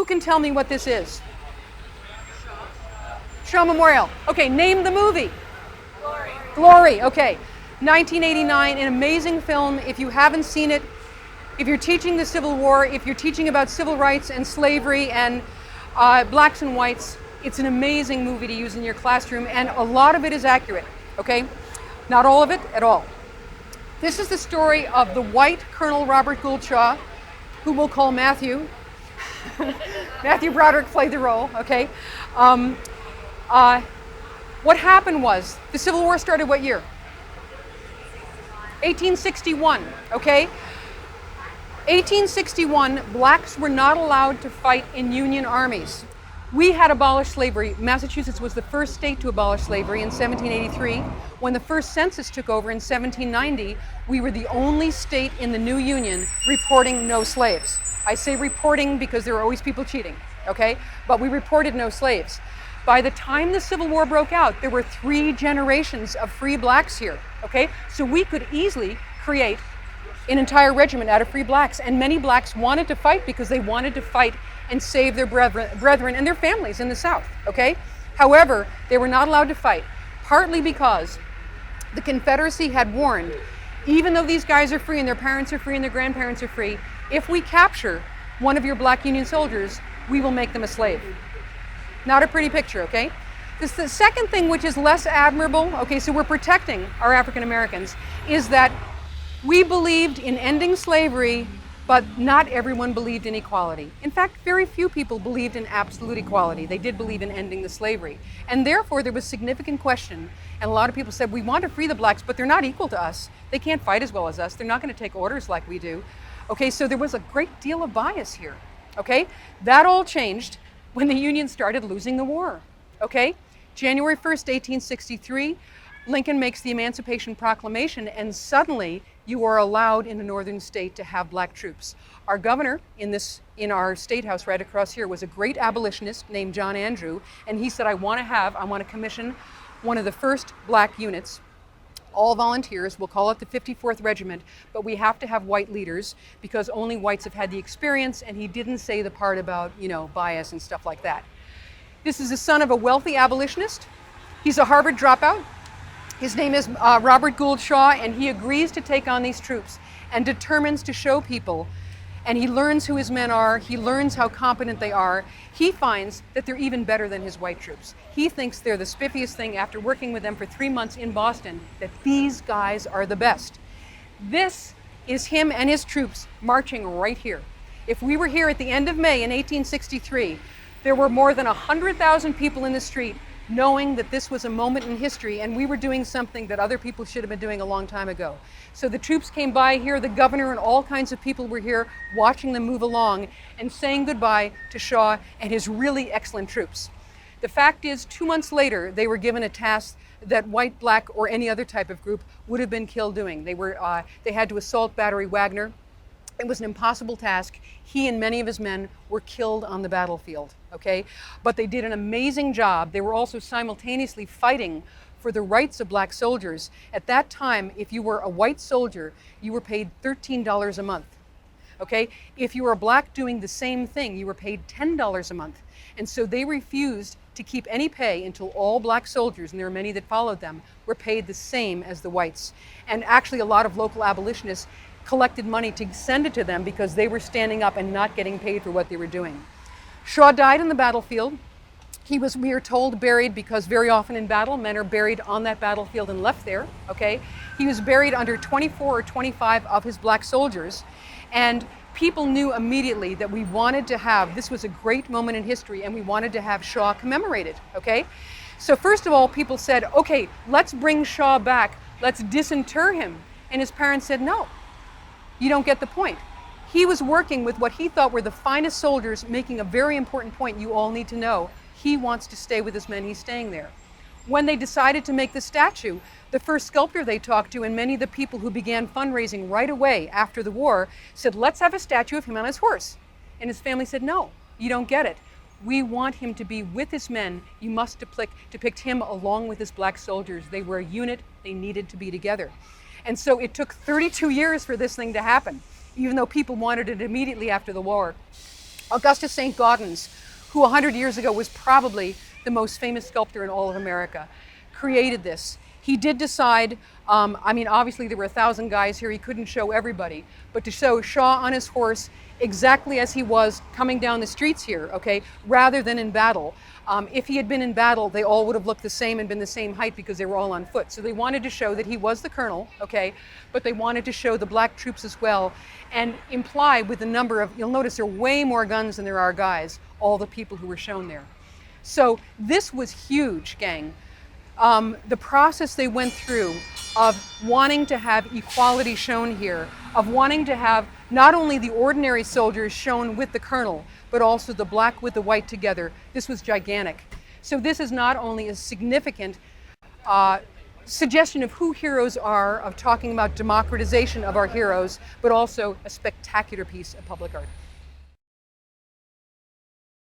Who can tell me what this is? Shaw Memorial. Okay, name the movie. Glory. Glory, okay. 1989, an amazing film. If you haven't seen it, if you're teaching the Civil War, if you're teaching about civil rights and slavery and blacks and whites, it's an amazing movie to use in your classroom, and a lot of it is accurate, okay? Not all of it at all. This is the story of the white Colonel Robert Gould Shaw, who we'll call Matthew. Matthew Broderick played the role, okay? What happened was, the Civil War started what year? 1861, okay? 1861, blacks were not allowed to fight in Union armies. We had abolished slavery. Massachusetts was the first state to abolish slavery in 1783. When the first census took over in 1790, we were the only state in the new Union reporting no slaves. I say reporting because there were always people cheating, okay? But we reported no slaves. By the time the Civil War broke out, there were 3 generations of free blacks here, okay? So we could easily create an entire regiment out of free blacks, and many blacks wanted to fight because they wanted to fight and save their brethren and their families in the South, okay? However, they were not allowed to fight, partly because the Confederacy had warned, even though these guys are free and their parents are free and their grandparents are free, if we capture one of your black Union soldiers, we will make them a slave. Not a pretty picture, okay? The second thing, which is less admirable, okay, so we're protecting our African Americans, is that we believed in ending slavery, but not everyone believed in equality. In fact, very few people believed in absolute equality. They did believe in ending the slavery. And therefore, there was significant question, and a lot of people said, we want to free the blacks, but they're not equal to us. They can't fight as well as us. They're not going to take orders like we do. Okay, so there was a great deal of bias here, okay? That all changed when the Union started losing the war, okay? January 1st, 1863, Lincoln makes the Emancipation Proclamation, and suddenly you are allowed in a northern state to have black troops. Our governor in our state house right across here was a great abolitionist named John Andrew, and he said, I want to commission one of the first black units, all volunteers. We'll call it the 54th Regiment, but we have to have white leaders because only whites have had the experience, and he didn't say the part about, bias and stuff like that. This is the son of a wealthy abolitionist. He's a Harvard dropout. His name is Robert Gould Shaw, and he agrees to take on these troops and determines to show people, and he learns who his men are, he learns how competent they are. He finds that they're even better than his white troops. He thinks they're the spiffiest thing after working with them for 3 months in Boston, that these guys are the best. This is him and his troops marching right here. If we were here at the end of May in 1863, there were more than 100,000 people in the street knowing that this was a moment in history and we were doing something that other people should have been doing a long time ago. So the troops came by here, the governor and all kinds of people were here watching them move along and saying goodbye to Shaw and his really excellent troops. The fact is, 2 months later, they were given a task that white, black, or any other type of group would have been killed doing. They had to assault Battery Wagner. It was an impossible task. He and many of his men were killed on the battlefield, okay? But they did an amazing job. They were also simultaneously fighting for the rights of black soldiers. At that time, if you were a white soldier, you were paid $13 a month, okay? If you were a black doing the same thing, you were paid $10 a month. And so they refused to keep any pay until all black soldiers, and there were many that followed them, were paid the same as the whites. And actually a lot of local abolitionists collected money to send it to them because they were standing up and not getting paid for what they were doing. Shaw died on the battlefield. He was, we are told, buried because very often in battle, men are buried on that battlefield and left there, okay? He was buried under 24 or 25 of his black soldiers, and people knew immediately that we wanted to have, this was a great moment in history, and we wanted to have Shaw commemorated, okay? So first of all, people said, okay, let's bring Shaw back, let's disinter him. And his parents said, no. You don't get the point. He was working with what he thought were the finest soldiers, making a very important point you all need to know. He wants to stay with his men, he's staying there. When they decided to make the statue, the first sculptor they talked to and many of the people who began fundraising right away after the war said, let's have a statue of him on his horse. And his family said, no, you don't get it. We want him to be with his men. You must depict him along with his black soldiers. They were a unit, they needed to be together. And so it took 32 years for this thing to happen, even though people wanted it immediately after the war. Augustus St. Gaudens, who 100 years ago was probably the most famous sculptor in all of America, created this. He did decide, I mean, obviously there were 1,000 guys here, he couldn't show everybody, but to show Shaw on his horse exactly as he was coming down the streets here, okay, rather than in battle. If he had been in battle, they all would have looked the same and been the same height because they were all on foot. So they wanted to show that he was the colonel, okay, but they wanted to show the black troops as well and imply with the number of, you'll notice there are way more guns than there are guys, all the people who were shown there. So this was huge, gang. The process they went through of wanting to have equality shown here, of wanting to have not only the ordinary soldiers shown with the colonel, but also the black with the white together, this was gigantic. So this is not only a significant suggestion of who heroes are, of talking about democratization of our heroes, but also a spectacular piece of public art.